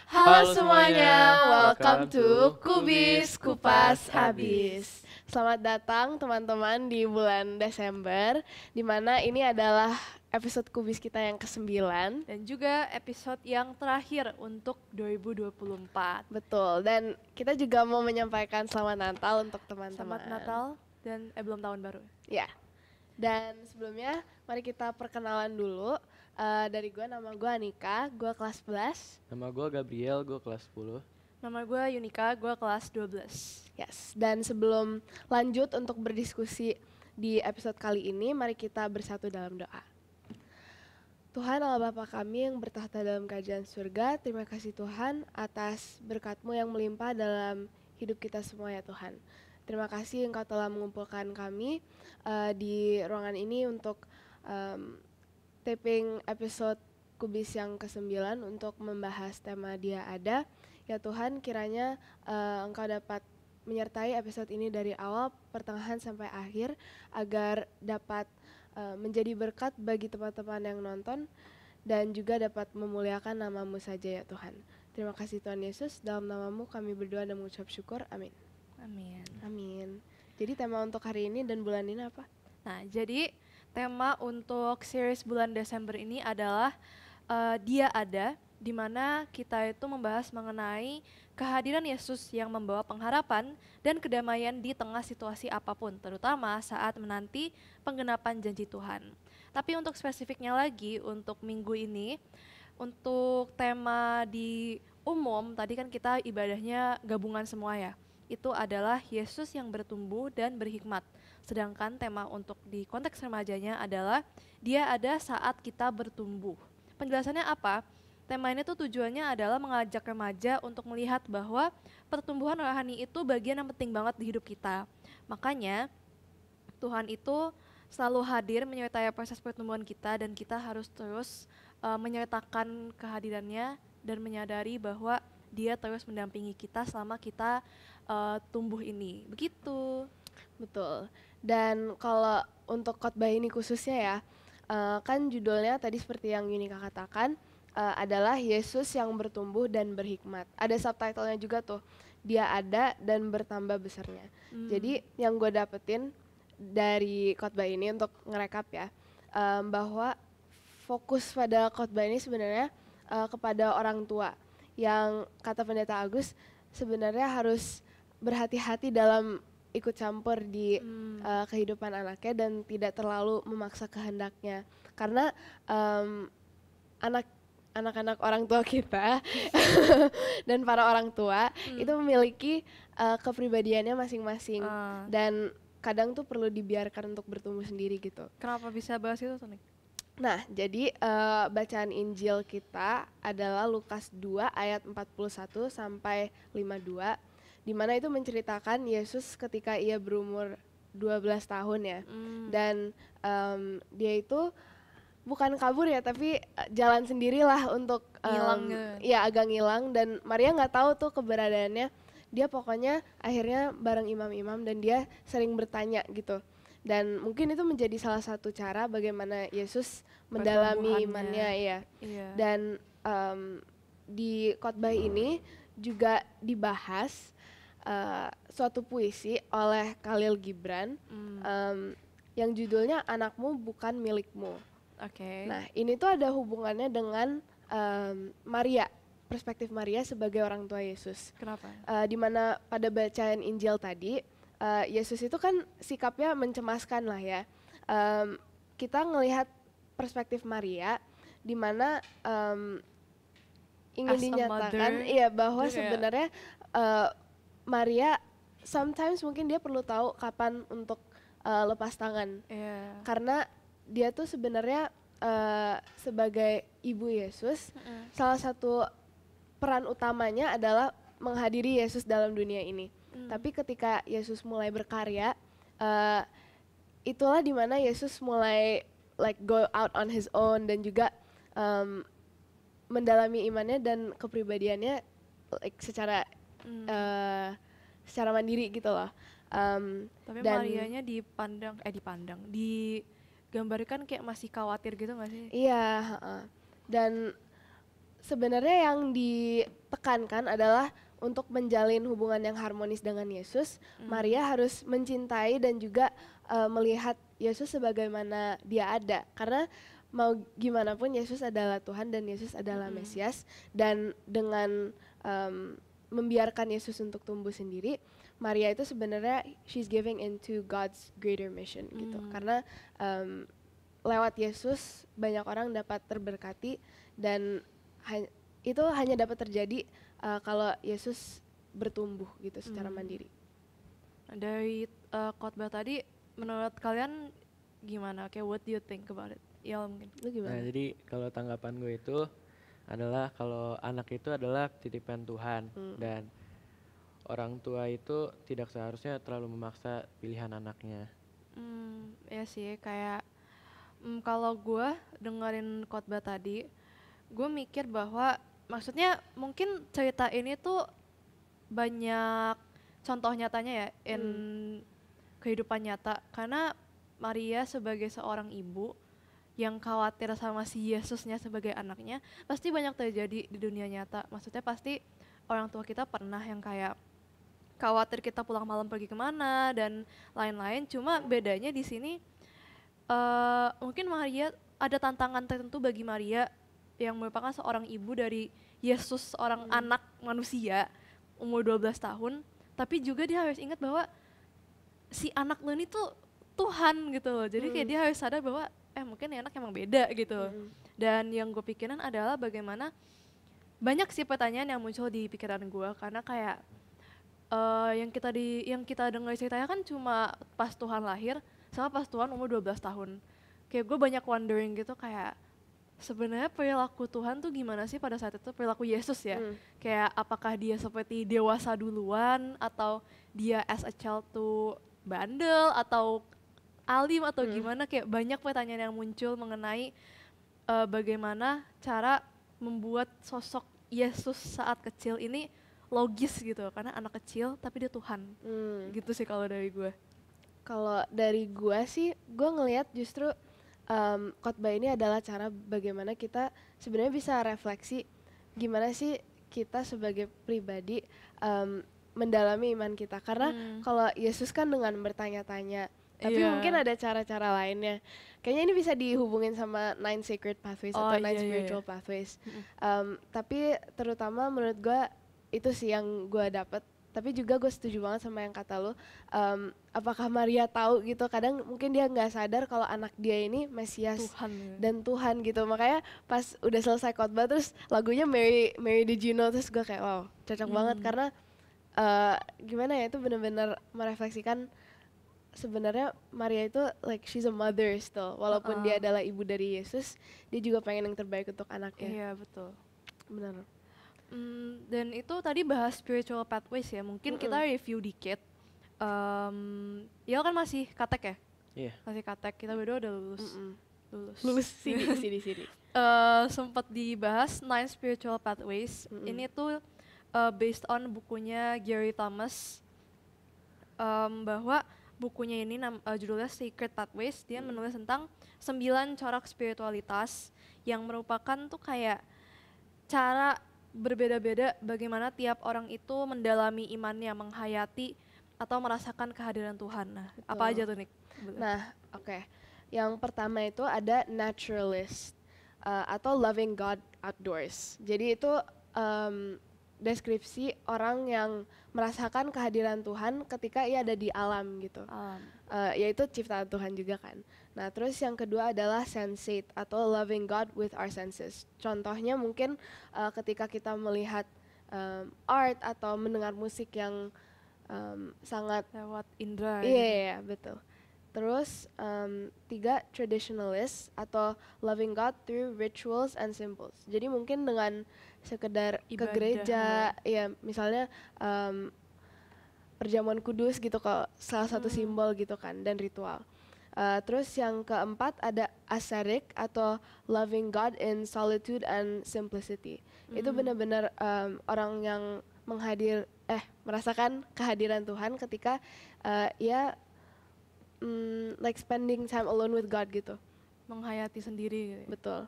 Halo semuanya, welcome to Kubis Kupas Habis. Selamat datang teman-teman di bulan Desember, di mana ini adalah episode Kubis kita yang ke-9. Dan juga episode yang terakhir untuk 2024. Betul, dan kita juga mau menyampaikan selamat Natal untuk teman-teman. Selamat Natal dan belum tahun baru. Ya, dan sebelumnya mari kita perkenalan dulu. Dari gue, nama gue Anika, gue kelas 11. Nama gue Gabriel, gue kelas 10. Nama gue Yunika, gue kelas 12. Yes, dan sebelum lanjut untuk berdiskusi di episode kali ini, mari kita bersatu dalam doa. Tuhan Allah Bapa kami yang bertahta dalam kerajaan surga, terima kasih Tuhan atas berkat-Mu yang melimpah dalam hidup kita semua ya Tuhan. Terima kasih Engkau telah mengumpulkan kami di ruangan ini untuk taping episode Kubis yang ke-9 untuk membahas tema Dia Ada. Ya Tuhan, kiranya Engkau dapat menyertai episode ini dari awal, pertengahan sampai akhir, agar dapat menjadi berkat bagi teman-teman yang nonton dan juga dapat memuliakan nama-Mu saja ya Tuhan. Terima kasih Tuhan Yesus, dalam nama-Mu kami berdoa dan mengucap syukur, amin. Amin. Amin. Jadi tema untuk hari ini dan bulan ini apa? Nah, jadi tema untuk series bulan Desember ini adalah Dia Ada, di mana kita itu membahas mengenai kehadiran Yesus yang membawa pengharapan dan kedamaian di tengah situasi apapun, terutama saat menanti penggenapan janji Tuhan. Tapi untuk spesifiknya lagi, untuk minggu ini, untuk tema di umum, tadi kan kita ibadahnya gabungan semua ya, itu adalah Yesus yang bertumbuh dan berhikmat. Sedangkan tema untuk di konteks remajanya adalah Dia Ada saat kita bertumbuh. Penjelasannya apa? Tema ini tuh tujuannya adalah mengajak remaja untuk melihat bahwa pertumbuhan rohani itu bagian yang penting banget di hidup kita. Makanya Tuhan itu selalu hadir menyertai proses pertumbuhan kita, dan kita harus terus menyertakan kehadirannya dan menyadari bahwa Dia terus mendampingi kita selama kita tumbuh ini. Begitu. Betul. Dan kalau untuk khotbah ini khususnya ya, kan judulnya tadi seperti yang Yunika katakan, adalah Yesus yang bertumbuh dan berhikmat. Ada subtitlenya juga tuh, Dia Ada dan bertambah besarnya. Jadi yang gue dapetin dari khotbah ini untuk ngerekap ya, bahwa fokus pada khotbah ini sebenarnya kepada orang tua, yang kata Pendeta Agus sebenarnya harus berhati-hati dalam ikut campur di kehidupan anaknya dan tidak terlalu memaksa kehendaknya, karena anak-anak orang tua kita dan para orang tua itu memiliki kepribadiannya masing-masing dan kadang tuh perlu dibiarkan untuk bertumbuh sendiri gitu. Kenapa bisa bahas itu, Tonik? Nah, jadi bacaan Injil kita adalah Lukas 2 ayat 41 sampai 52, di mana itu menceritakan Yesus ketika ia berumur 12 tahun ya. Dan dia itu bukan kabur ya, tapi jalan sendirilah untuk ya agak ngilang, dan Maria nggak tahu tuh keberadaannya. Dia pokoknya akhirnya bareng imam-imam dan dia sering bertanya gitu. Dan mungkin itu menjadi salah satu cara bagaimana Yesus mendalami imannya ya. Dan di khotbah ini juga dibahas suatu puisi oleh Khalil Gibran yang judulnya Anakmu Bukan Milikmu. Nah, ini tuh ada hubungannya dengan Maria, perspektif Maria sebagai orang tua Yesus. Kenapa? Di mana pada bacaan Injil tadi, Yesus itu kan sikapnya mencemaskan lah ya. Kita ngelihat perspektif Maria, di mana ingin dinyatakan bahwa sebenarnya Maria sometimes mungkin dia perlu tahu kapan untuk lepas tangan, karena dia tuh sebenarnya sebagai ibu Yesus, salah satu peran utamanya adalah menghadiri Yesus dalam dunia ini. Tapi ketika Yesus mulai berkarya, itulah dimana Yesus mulai like go out on his own dan juga mendalami imannya dan kepribadiannya like secara mandiri gitu loh. Tapi Marianya digambarkan kayak masih khawatir gitu nggak sih? Iya, dan sebenarnya yang ditekankan adalah untuk menjalin hubungan yang harmonis dengan Yesus, Maria harus mencintai dan juga melihat Yesus sebagaimana dia ada. Karena mau gimana pun Yesus adalah Tuhan dan Yesus adalah Mesias, dan dengan membiarkan Yesus untuk tumbuh sendiri, Maria itu sebenarnya she's giving into God's greater mission gitu. Karena lewat Yesus banyak orang dapat terberkati, dan itu hanya dapat terjadi kalau Yesus bertumbuh gitu secara mandiri. Dari khotbah tadi, menurut kalian gimana? Kayak what do you think about it? Ya mungkin. Lu gimana? Nah, jadi kalau tanggapan gue itu adalah kalau anak itu adalah titipan Tuhan dan orang tua itu tidak seharusnya terlalu memaksa pilihan anaknya. Ya sih, kayak kalau gue dengerin khotbah tadi, gue mikir bahwa maksudnya mungkin cerita ini tuh banyak contoh nyatanya ya in kehidupan nyata, karena Maria sebagai seorang ibu yang khawatir sama si Yesusnya sebagai anaknya pasti banyak terjadi di dunia nyata. Maksudnya pasti orang tua kita pernah yang kayak khawatir kita pulang malam pergi kemana dan lain-lain. Cuma bedanya di sini mungkin Maria ada tantangan tertentu bagi Maria yang merupakan seorang ibu dari Yesus, seorang anak manusia umur 12 tahun, tapi juga dia harus ingat bahwa si anak lo ini tuh Tuhan gitu loh. Jadi kayak dia harus sadar bahwa mungkin anak emang beda gitu. Dan yang gue pikirin adalah bagaimana banyak sih pertanyaan yang muncul di pikiran gue, karena kayak yang kita dengar ceritanya kan cuma pas Tuhan lahir sama pas Tuhan umur 12 tahun. Kayak gue banyak wondering gitu, kayak sebenarnya perilaku Tuhan tuh gimana sih pada saat itu, perilaku Yesus ya. Kayak apakah dia seperti dewasa duluan, atau dia as a child tuh bandel atau alim atau gimana. Kayak banyak pertanyaan yang muncul mengenai bagaimana cara membuat sosok Yesus saat kecil ini logis gitu, karena anak kecil tapi dia Tuhan. Gitu sih kalau dari gue. Kalau dari gue sih, gue ngelihat justru khotbah ini adalah cara bagaimana kita sebenarnya bisa refleksi gimana sih kita sebagai pribadi mendalami iman kita. Karena kalau Yesus kan dengan bertanya-tanya, tapi mungkin ada cara-cara lainnya. Kayaknya ini bisa dihubungin sama 9 Sacred Pathways atau 9 Spiritual Pathways. Tapi terutama menurut gue itu sih yang gue dapet. Tapi juga gue setuju banget sama yang kata lu, apakah Maria tahu gitu, kadang mungkin dia nggak sadar kalau anak dia ini Mesias Tuhan, dan Tuhan gitu. Makanya pas udah selesai khotbah terus lagunya Mary Did You Know, terus gue kayak wow cocok banget, karena gimana ya, itu benar-benar merefleksikan sebenarnya Maria itu like she's a mother still, walaupun dia adalah ibu dari Yesus, dia juga pengen yang terbaik untuk anaknya. Iya betul. Benar. Dan itu tadi bahas spiritual pathways ya, mungkin kita review dikit. Ya kan masih katek ya? Iya. Masih katek, kita berdua udah lulus. sini. Sempat dibahas 9 spiritual pathways. Ini tuh based on bukunya Gary Thomas, bahwa bukunya ini judulnya Sacred Pathways. Dia menulis tentang 9 corak spiritualitas yang merupakan tuh kayak cara berbeda-beda bagaimana tiap orang itu mendalami imannya, menghayati atau merasakan kehadiran Tuhan. Nah, apa aja tuh Nick? Nah, oke. Yang pertama itu ada naturalist atau loving God outdoors. Jadi itu deskripsi orang yang merasakan kehadiran Tuhan ketika ia ada di alam gitu. Yaitu ciptaan Tuhan juga kan. Nah, terus yang kedua adalah sensate atau loving God with our senses. Contohnya mungkin ketika kita melihat art atau mendengar musik yang sangat lewat indera. Iya, betul. Terus 3, traditionalist atau loving God through rituals and symbols. Jadi mungkin dengan sekedar ke gereja, ya misalnya perjamuan kudus gitu, kok salah satu simbol gitu kan, dan ritual. Terus yang keempat ada ascetic atau loving God in solitude and simplicity. Itu benar-benar orang yang merasakan kehadiran Tuhan ketika ia like spending time alone with God gitu. Menghayati sendiri. Betul.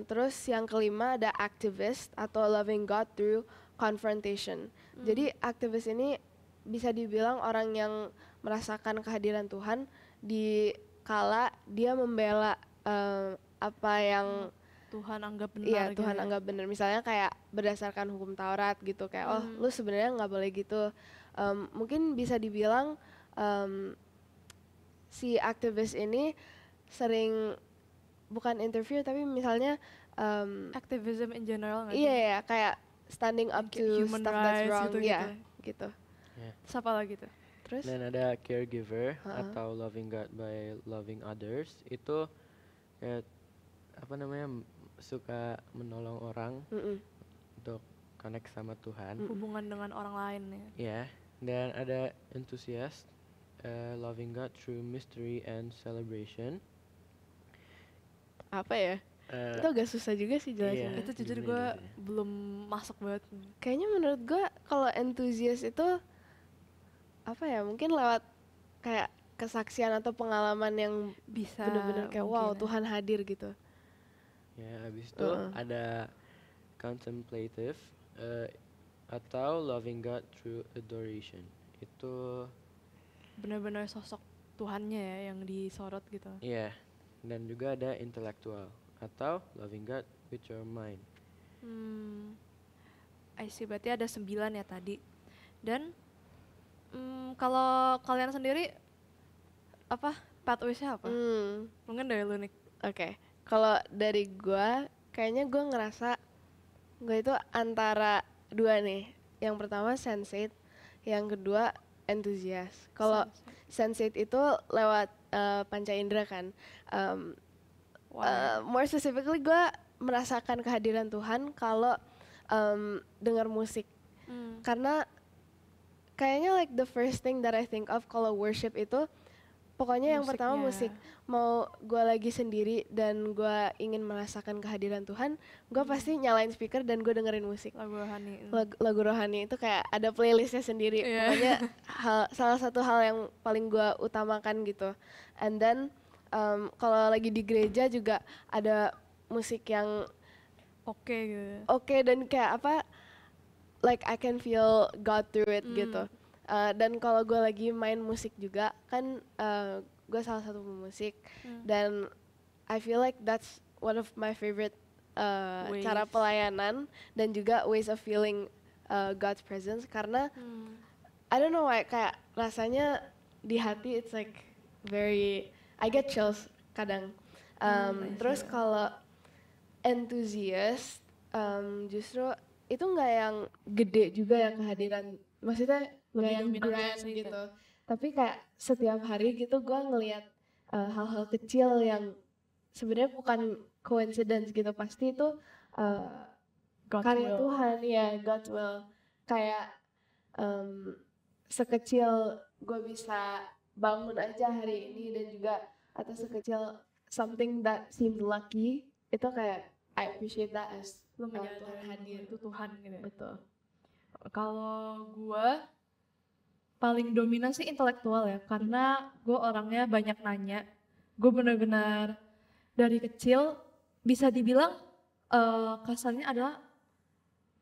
Terus yang kelima ada activist atau loving God through confrontation. Jadi aktivis ini bisa dibilang orang yang merasakan kehadiran Tuhan di kala dia membela apa yang Tuhan anggap benar iya gitu Tuhan ya. anggap benar. Misalnya kayak berdasarkan hukum Taurat gitu, kayak oh lu sebenarnya nggak boleh gitu. Mungkin bisa dibilang si aktivis ini sering bukan interview tapi misalnya Activism in general nggak iya sih? ya kayak standing up Kayak to human stuff that's rights wrong, gitu-gitu. ya gitu. Ya. Terus apa lagi tuh? Terus Dan ada caregiver Ha-ha. atau loving God by loving others. Itu kayak apa namanya suka menolong orang mm-mm. untuk connect sama Tuhan. Hubungan dengan orang lain ya. Ya, dan ada enthusiast loving God through mystery and celebration. Apa ya? Eh, Itu agak susah juga sih jelasin. Iya. Itu jujur gimana gue jelasinnya? belum masuk banget. Kayaknya menurut gue kalau enthusiast itu apa ya? Mungkin lewat kayak kesaksian atau pengalaman yang Bisa bener-bener kayak mungkin wow ya. Tuhan hadir gitu. Ya, habis itu Heeh. ada contemplative atau loving God through adoration. Itu Benar-benar sosok Tuhannya ya yang disorot gitu. iya. Dan juga ada intellectual atau loving God with your mind. I see, berarti ada 9 ya tadi. Dan kalau kalian sendiri apa pathways-nya apa? Mungkin dari lu nih. Oke. Kalau dari gue kayaknya gue ngerasa gue itu antara dua nih. Yang pertama sensate, yang kedua enthusiast. Kalau sensate itu lewat panca indera kan. More specifically gue merasakan kehadiran Tuhan kalau dengar musik. Karena kayaknya like the first thing that I think of kalau worship itu pokoknya yang pertama Musiknya. musik. Mau gue lagi sendiri dan gue ingin merasakan kehadiran Tuhan, gue pasti nyalain speaker dan gue dengerin musik. Lagu rohani. Lagu rohani itu kayak ada playlistnya sendiri. Iya. Pokoknya salah satu hal yang paling gue utamakan gitu. And then kalau lagi di gereja juga ada musik yang Oke gitu. oke dan kayak apa, like I can feel God through it gitu. Dan kalau gue lagi main musik juga kan gue salah satu pemusik dan I feel like that's one of my favorite Ways. cara pelayanan dan juga ways of feeling God's presence karena I don't know why kayak rasanya di hati it's like very I get chills kadang. Terus kalau enthusiast justru itu nggak yang gede juga ya kehadiran, maksudnya nggak yang dominan grand sih, gitu, tapi kayak setiap hari gitu gue ngelihat hal-hal kecil yang sebenarnya bukan coincidence gitu, pasti itu God's karya will. Tuhan ya, God will. Kayak sekecil gue bisa bangun aja hari ini dan juga atau sekecil something that seems lucky itu kayak I appreciate that as Lu Tuhan menyadari hadir. itu Tuhan gitu ya. Betul. Kalau gue paling dominan sih intelektual ya, karena gue orangnya banyak nanya. Gue benar-benar dari kecil bisa dibilang kasarnya adalah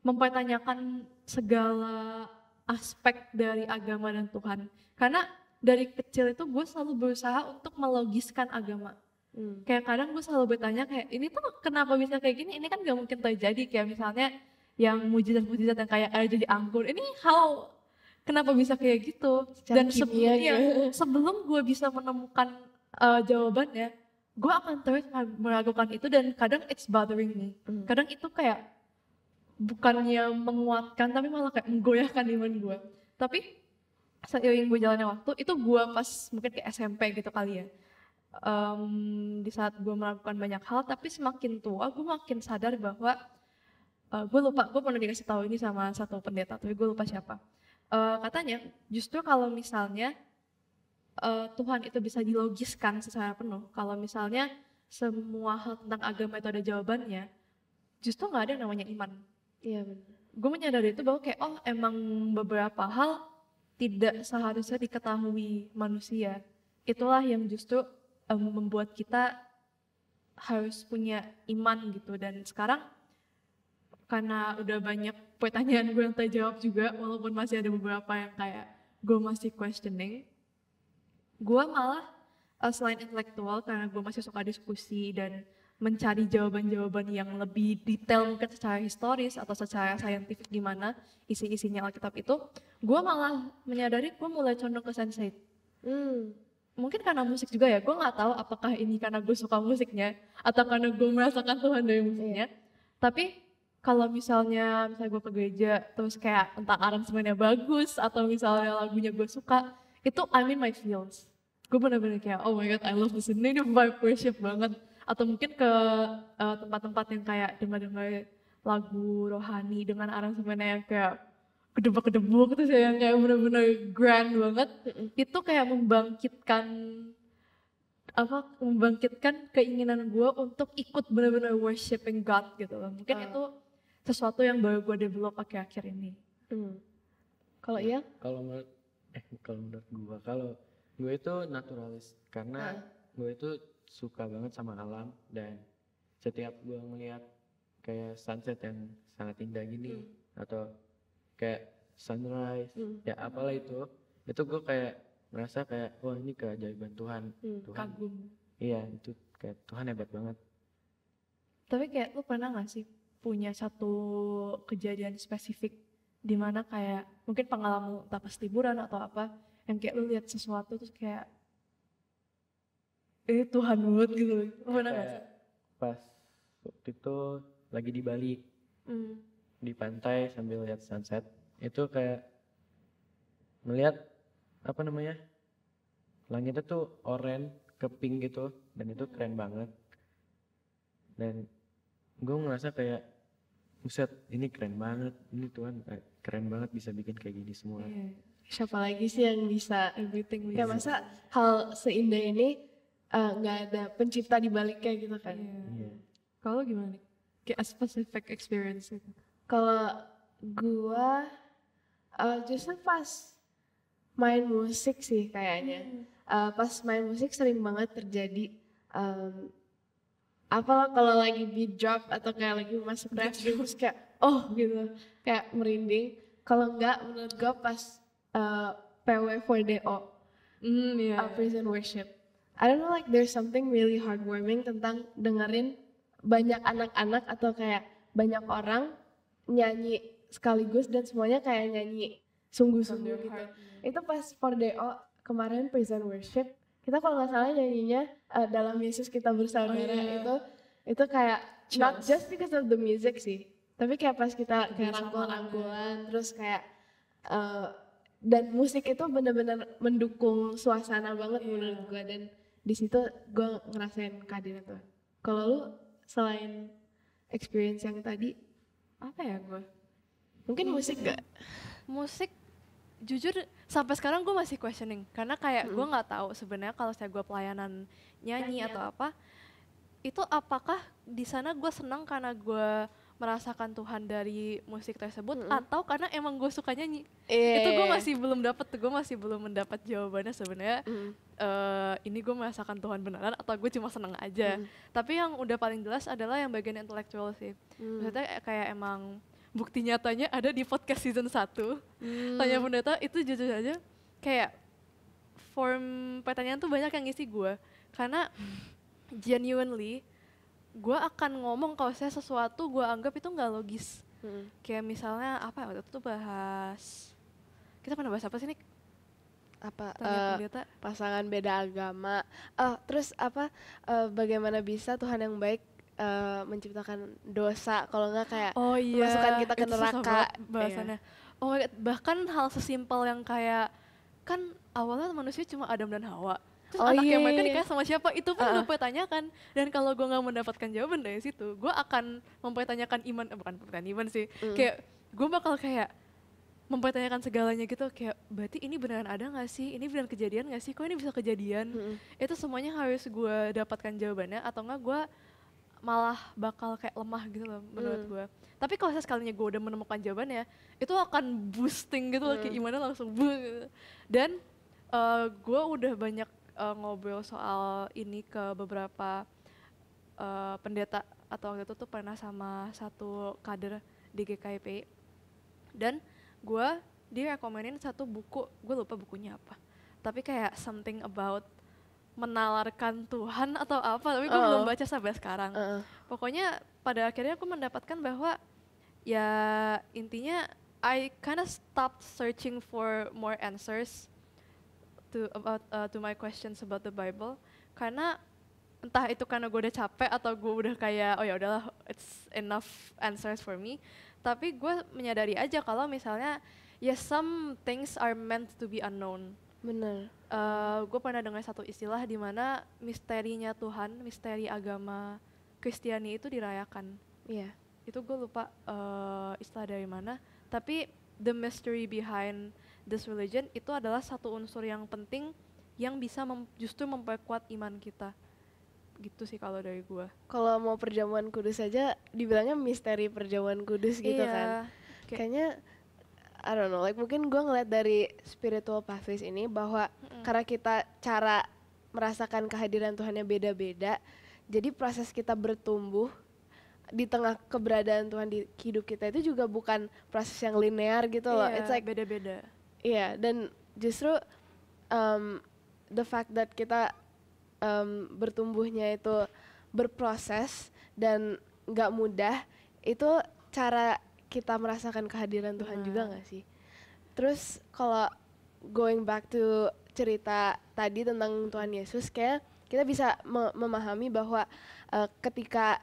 mempertanyakan segala aspek dari agama dan Tuhan. Karena dari kecil itu gue selalu berusaha untuk melogiskan agama. Kayak kadang gue selalu bertanya kayak ini tuh kenapa bisa kayak gini, ini kan gak mungkin terjadi. Kayak misalnya yang mujizat-mujizat yang kayak air jadi anggur, ini kenapa bisa kayak gitu. Secara Dan kimia gitu. sebelum gue bisa menemukan jawabannya, gue akan terus meragukan itu dan kadang it's bothering me. Kadang itu kayak bukannya menguatkan tapi malah kayak menggoyahkan iman gue. Tapi seiring gue jalannya waktu, itu gue pas mungkin kayak SMP gitu kali ya. Di saat gue melakukan banyak hal, tapi semakin tua gue makin sadar bahwa gue pernah dikasih tahu ini sama satu pendeta, tapi gue lupa siapa. Katanya justru kalau misalnya Tuhan itu bisa dilogiskan secara penuh, kalau misalnya semua hal tentang agama itu ada jawabannya, justru nggak ada yang namanya iman. Iya benar. Gue menyadari itu bahwa kayak emang beberapa hal tidak seharusnya diketahui manusia. Itulah yang justru membuat kita harus punya iman gitu. Dan sekarang karena udah banyak pertanyaan gue yang terjawab juga, walaupun masih ada beberapa yang kayak gue masih questioning, gue malah selain intelektual, karena gue masih suka diskusi dan mencari jawaban-jawaban yang lebih detail mungkin secara historis atau secara saintifik gimana isi-isinya Alkitab itu, gue malah menyadari gue mulai condong ke sense. Mungkin karena musik juga ya, gue nggak tahu apakah ini karena gue suka musiknya atau karena gue merasakan Tuhan dari musiknya. Tapi kalau misalnya gue ke gereja terus kayak entah aransemennya bagus atau misalnya lagunya gue suka, itu I'm in my feels. Gue bener-bener kayak oh my god I love this, ini vibe worship banget. Atau mungkin ke tempat-tempat yang kayak dengar-dengar lagu rohani dengan aransemennya yang kayak gedebuk-gedebuk terus yang kayak bener-bener grand banget, itu kayak membangkitkan keinginan gue untuk ikut bener-bener worshiping God gitu loh. Mungkin itu sesuatu yang baru gue develop akhir-akhir ini. Kalau iya? Kalau menurut gue itu naturalis, karena gue itu suka banget sama alam, dan setiap gue ngeliat kayak sunset yang sangat indah gini atau kayak sunrise ya apalah itu gue kayak merasa kayak wah ini keajaiban Tuhan. Kagum. Iya, itu kayak Tuhan hebat banget. Tapi kayak lu pernah gak sih punya satu kejadian spesifik di mana kayak mungkin pengalaman entah pas liburan atau apa yang kayak lu lihat sesuatu terus kayak Tuhan banget gitu. Lu pernah gak sih? Pas waktu itu lagi di Bali, di pantai sambil lihat sunset, itu kayak melihat langitnya tuh oranye ke pink gitu, dan itu keren banget. Dan gue ngerasa kayak buset, ini keren banget, ini Tuhan keren banget bisa bikin kayak gini semua. Siapa lagi sih yang bisa Everything kayak masa hal seindah ini nggak ada pencipta di baliknya gitu kan. Kalau gimana nih? Kayak a specific experience gitu. Kalau gua justru pas main musik sih kayaknya. Pas main musik sering banget terjadi apalah kalau lagi beat drop atau kayak lagi masuk rap terus kayak oh gitu, kayak merinding. Kalau enggak menurut gua pas PW4DO Prison Worship. I don't know, like there's something really heartwarming tentang dengerin banyak anak-anak atau kayak banyak orang nyanyi sekaligus dan semuanya kayak nyanyi sungguh-sungguh gitu. Itu pas 4DO kemarin Prison Worship, kita kalau nggak salah nyanyinya dalam Yesus kita bersaudara. Itu kayak not just because of the music sih, tapi kayak pas kita kayak rangkul-rangkulan terus kayak dan musik itu benar-benar mendukung suasana banget menurut gue, dan di situ gue ngerasain kehadiran Tuhan. Kalau lu selain experience yang tadi apa ya gue? Mungkin musik gak? Musik jujur sampai sekarang gue masih questioning karena kayak gue nggak tahu sebenarnya kalau saya gue pelayanan nyanyi atau apa itu apakah di sana gue senang karena gue merasakan Tuhan dari musik tersebut atau karena emang gue suka nyanyi. Itu gue masih belum dapat, gue masih belum mendapat jawabannya sebenarnya. Ini gue merasakan Tuhan beneran atau gue cuma seneng aja. Tapi yang udah paling jelas adalah yang bagian intelektual sih. Maksudnya kayak emang bukti nyatanya ada di podcast season 1. Tanya Pendeta itu jujur aja kayak form pertanyaan tuh banyak yang ngisi gue. Karena genuinely gue akan ngomong kalau saya sesuatu gue anggap itu nggak logis. Kayak misalnya apa ya waktu itu tuh bahas, kita pernah bahas apa sih Nik? Apa pasangan beda agama, terus apa bagaimana bisa Tuhan yang baik menciptakan dosa kalau nggak kayak memasukkan kita ke neraka bahasannya. Oh my God, bahkan hal sesimpel yang kayak kan awalnya manusia cuma Adam dan Hawa. Terus anak yang mereka nikah sama siapa itu pun gue pertanyakan, dan kalau gue nggak mendapatkan jawaban dari situ gue akan mempertanyakan iman, bukan pertanyaan iman sih, kayak gue bakal kayak mempertanyakan segalanya gitu, kayak berarti ini beneran ada nggak sih, ini beneran kejadian nggak sih, kok ini bisa kejadian. Itu semuanya harus gue dapatkan jawabannya atau enggak gue malah bakal kayak lemah gitu loh menurut gue. Tapi kalau sekalinya gue udah menemukan jawabannya itu akan boosting gitu loh, kayak imannya langsung gitu. Dan gue udah banyak ngobrol soal ini ke beberapa pendeta atau waktu itu tuh pernah sama satu kader di GKIP, dan dia rekomenin satu buku, gue lupa bukunya apa, tapi kayak something about menalarkan Tuhan atau apa, tapi gue belum baca sampai sekarang. Pokoknya pada akhirnya aku mendapatkan bahwa ya intinya I kind of stopped searching for more answers to my questions about the Bible, karena entah itu karena gue udah capek atau gue udah kayak oh ya udahlah it's enough answers for me, tapi gue menyadari aja kalau misalnya ya some things are meant to be unknown. Bener. Gue pernah dengar satu istilah di mana misterinya Tuhan, misteri agama Kristiani itu dirayakan. Iya. Itu gue lupa istilah dari mana, tapi the mystery behind this religion itu adalah satu unsur yang penting yang bisa justru memperkuat iman kita. Gitu sih kalau dari gue. Kalau mau perjamuan kudus aja dibilangnya misteri perjamuan kudus gitu Iya, kan. Kayaknya I don't know, like mungkin gue ngeliat dari spiritual pathways ini bahwa karena kita cara merasakan kehadiran Tuhannya beda-beda, jadi proses kita bertumbuh di tengah keberadaan Tuhan di hidup kita itu juga bukan proses yang linear gitu loh. Iya, It's like beda-beda. iya, dan justru the fact that kita bertumbuhnya itu berproses dan nggak mudah, itu cara kita merasakan kehadiran Tuhan juga nggak sih? Terus kalau going back to cerita tadi tentang Tuhan Yesus, kayak kita bisa memahami bahwa ketika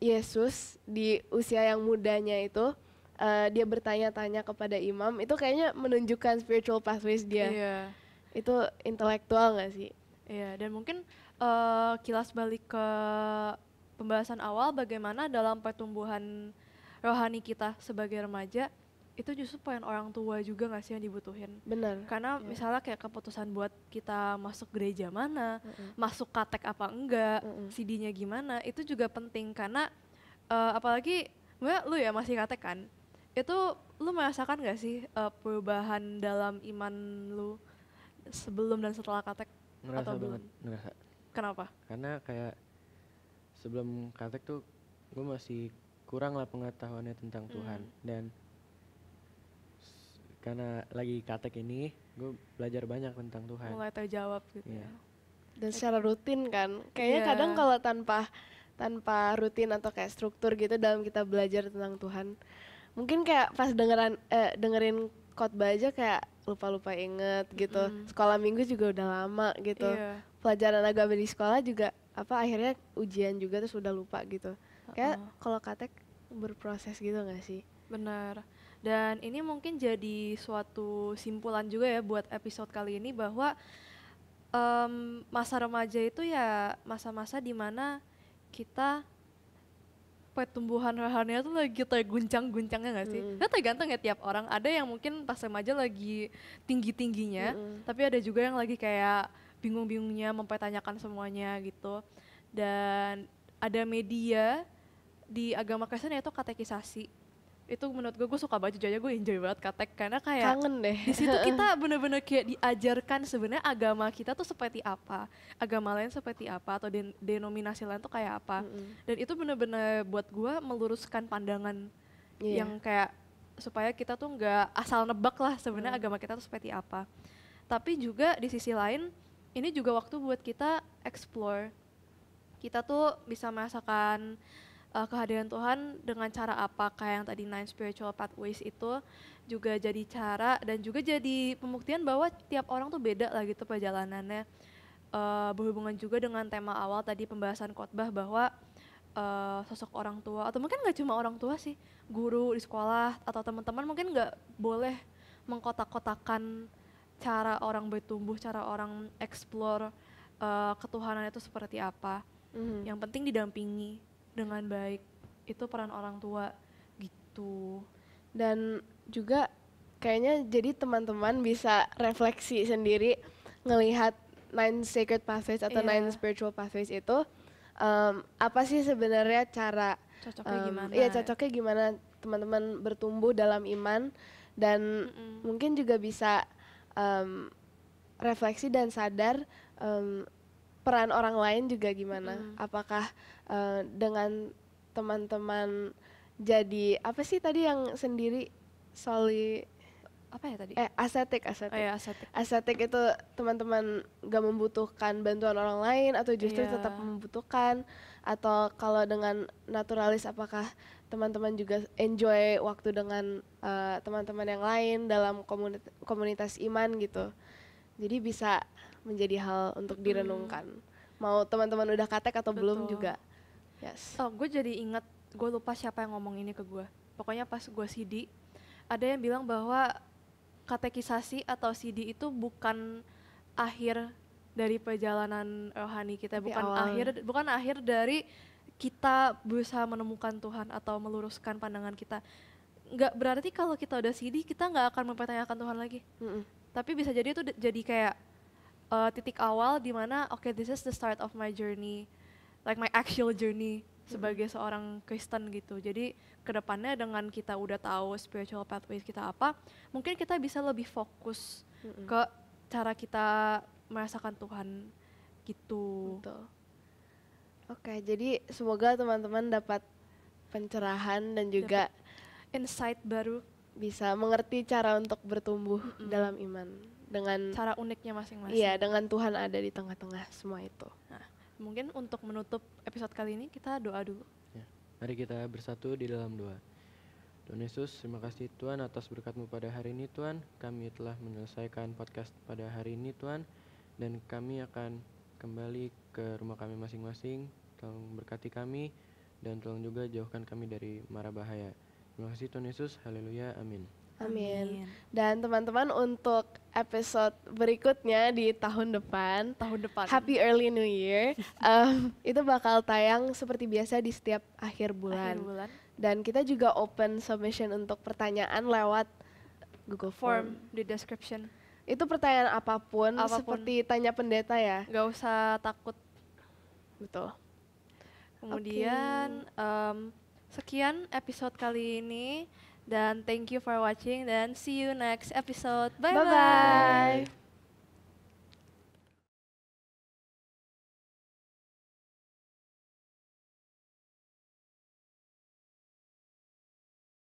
Yesus di usia yang mudanya itu dia bertanya-tanya kepada imam, itu kayaknya menunjukkan spiritual pathways dia. Iya. Itu intelektual nggak sih? Iya, dan mungkin kilas balik ke pembahasan awal, bagaimana dalam pertumbuhan rohani kita sebagai remaja itu justru peran orang tua juga nggak sih yang dibutuhin. Benar. Karena misalnya kayak keputusan buat kita masuk gereja mana, masuk katek apa enggak, CD-nya gimana, itu juga penting karena apalagi lu ya masih katek kan, itu lu merasakan nggak sih perubahan dalam iman lu sebelum dan setelah katek? Ngerasa atau banget, ngerasa. Kenapa? Karena kayak sebelum katek tuh gue masih kurang lah pengetahuannya tentang Tuhan, dan karena lagi katek ini gue belajar banyak tentang Tuhan. Mulai terjawab gitu. Iya. Dan secara rutin kan, kayaknya kadang kalau tanpa rutin atau kayak struktur gitu dalam kita belajar tentang Tuhan, mungkin kayak pas dengerin khotbah aja kayak lupa inget gitu. Sekolah minggu juga udah lama gitu. Pelajaran agama di sekolah juga akhirnya ujian juga terus udah lupa gitu. Kayak kalau katek berproses gitu gak sih? Benar. Dan ini mungkin jadi suatu simpulan juga ya buat episode kali ini, bahwa masa remaja itu ya masa-masa dimana kita pertumbuhan rohaninya tuh lagi terguncang-guncangnya gak sih? Kan tergantung ya tiap orang, ada yang mungkin pas remaja lagi tinggi-tingginya, tapi ada juga yang lagi kayak bingung-bingungnya mempertanyakan semuanya gitu. Dan ada media di agama Kristen yaitu katekisasi. Itu menurut gue suka banget, jujur aja gue enjoy banget katek, karena kayak kangen deh. Di situ kita bener-bener kayak diajarkan sebenarnya agama kita tuh seperti apa, agama lain seperti apa, atau denominasi lain tuh kayak apa. Dan itu bener-bener buat gue meluruskan pandangan yang kayak supaya kita tuh nggak asal nebak lah sebenarnya agama kita tuh seperti apa. Tapi juga di sisi lain ini juga waktu buat kita explore. Kita tuh bisa merasakan kehadiran Tuhan dengan cara apa, kayak yang tadi 9 spiritual pathways itu juga jadi cara dan juga jadi pembuktian bahwa tiap orang tuh beda lah gitu perjalanannya. Berhubungan juga dengan tema awal tadi pembahasan khotbah, bahwa sosok orang tua, atau mungkin gak cuma orang tua sih, guru di sekolah atau teman-teman mungkin gak boleh mengkotak-kotakan cara orang bertumbuh, cara orang explore ketuhanan itu seperti apa. Yang penting didampingi dengan baik, itu peran orang tua gitu. Dan juga kayaknya jadi teman-teman bisa refleksi sendiri ngelihat 9 sacred pathways atau 9 spiritual pathways itu apa sih sebenarnya cara Cocoknya gimana? Iya, cocoknya gimana teman-teman bertumbuh dalam iman, dan mungkin juga bisa refleksi dan sadar peran orang lain juga gimana? Apakah dengan teman-teman jadi apa sih tadi yang sendiri Apa ya tadi? asetik. Oh ya, aesthetic. Asetik itu teman-teman gak membutuhkan bantuan orang lain atau justru Iya. tetap membutuhkan, atau kalau dengan naturalis apakah teman-teman juga enjoy waktu dengan teman-teman yang lain dalam komunitas iman gitu. Jadi bisa menjadi hal untuk direnungkan. Mau teman-teman udah katek atau belum Betul. juga. Yes. Oh, gue jadi ingat, gue lupa siapa yang ngomong ini ke gue. Pokoknya pas gue CD, ada yang bilang bahwa katekisasi atau CD itu bukan akhir dari perjalanan rohani kita, Tapi bukan akhir dari kita berusaha menemukan Tuhan atau meluruskan pandangan kita. Nggak berarti kalau kita udah CD kita nggak akan mempertanyakan Tuhan lagi. Mm-mm. Tapi bisa jadi itu jadi kayak titik awal di mana okay, this is the start of my journey, like my actual journey sebagai seorang Kristen gitu. Jadi kedepannya dengan kita udah tahu spiritual pathways kita apa, mungkin kita bisa lebih fokus ke cara kita merasakan Tuhan gitu. Betul. Oke, jadi semoga teman-teman dapat pencerahan dan juga Insight baru, bisa mengerti cara untuk bertumbuh dalam iman dengan cara uniknya masing-masing. iya, dengan Tuhan ada di tengah-tengah semua itu. Nah, mungkin untuk menutup episode kali ini kita doa dulu. Ya, mari kita bersatu di dalam doa. Tuhan Yesus, terima kasih Tuhan atas berkat-Mu pada hari ini Tuhan. Kami telah menyelesaikan podcast pada hari ini Tuhan, dan kami akan kembali ke rumah kami masing-masing. Tolong berkati kami dan tolong juga jauhkan kami dari mara bahaya. Terima kasih Tuhan Yesus, haleluya, amin. Amin. Dan teman-teman, untuk episode berikutnya di tahun depan, Happy Early New Year, itu bakal tayang seperti biasa di setiap akhir bulan. Dan kita juga open submission untuk pertanyaan lewat Google Form. di description. Itu pertanyaan apapun, seperti tanya pendeta ya. Gak usah takut. Betul. Kemudian sekian episode kali ini, dan thank you for watching, dan see you next episode. Bye bye. Bye-bye.